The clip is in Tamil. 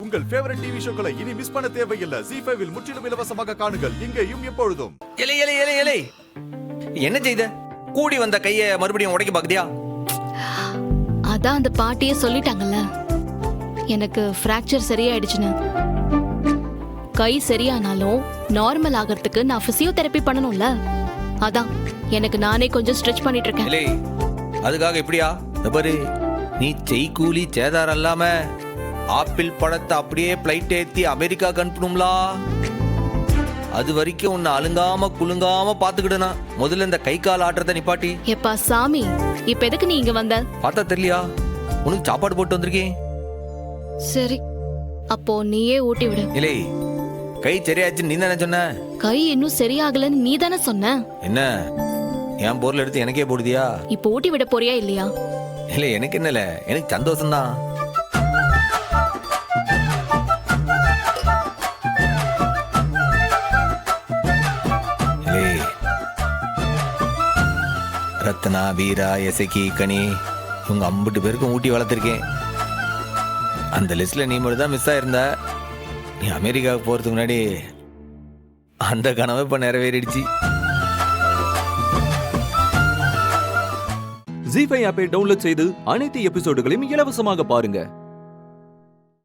உங்கள் ஃபேவரட் டிவி ஷோக்களை இனி மிஸ் பண்ண தேவையில்லை. ZEE5 இல் முற்றிலும் இலவசமாக காணுங்கள். இங்கேயும் எப்பொழுதும். இலை இலை இலை இலை என்ன செய்த? கூடி வந்த கைய மறுபடியும் உடைக்க பாக்குதியா? அதான் அந்த பாட்டியே சொல்லிட்டாங்கல்ல, எனக்கு ஃப்ராக்சர் சரியாயிடுச்சுன்னு. கை சரியானாலும் நார்மல் ஆகிறதுக்கு நான் பிசியோதெரபி பண்ணணும்ல, அதான் எனக்கு நானே கொஞ்சம் ஸ்ட்ரெச் பண்ணிட்டு இருக்கேன். இலை அதுக்காக எப்படியா? பாரு, நீ செய்கூலி சேதாரம் இல்லாம ஆப்பிள் பழத்தை அப்படியே பிளைட் ஏத்தி அமெரிக்காக்கு அனுப்பணும்லா. அது வரைக்கும் உன்னை அலுங்காம குலுங்காம பாத்துக்கிட்டனா. முதல்ல இந்த கை கால் ஆட்டுறத நிப்பாட்டி. எப்பா சாமி, இப்ப எதுக்கு நீ இங்க வந்த? பார்த்தா தெரியலையா? உனக்கு சாப்பாடு போட்டு வந்திருக்கேன். சரி, அப்போ நீயே ஊட்டி விடு. இலை கை சரியாச்சுன்னு நீ தானே சொன்ன? கை இன்னும் சரியாகலன்னு நீ தானே சொன்ன. என்ன என் பொருள் எடுத்து எனக்கே போடுதியா? இப்போ ஊட்டி விட போறியா இல்லையா? இல்ல எனக்கு என்னல, எனக்கு சந்தோஷம்தான். ரத்னா, வீரா, எசக்கி, கனி இவங்க 50 பேருக்கும் ஊட்டி வளர்த்துருக்கேன். அந்த லிஸ்ட்ல நீ மட்டும் தான் மிஸ் ஆயிருந்த. நீ அமெரிக்காவுக்கு போறதுக்கு முன்னாடி அந்த கனவு இப்ப நிறைவேறிடுச்சு. ZEE5 ஆப்பை டவுன்லோட் செய்து அனைத்து எபிசோடுகளையும் இலவசமாக பாருங்க.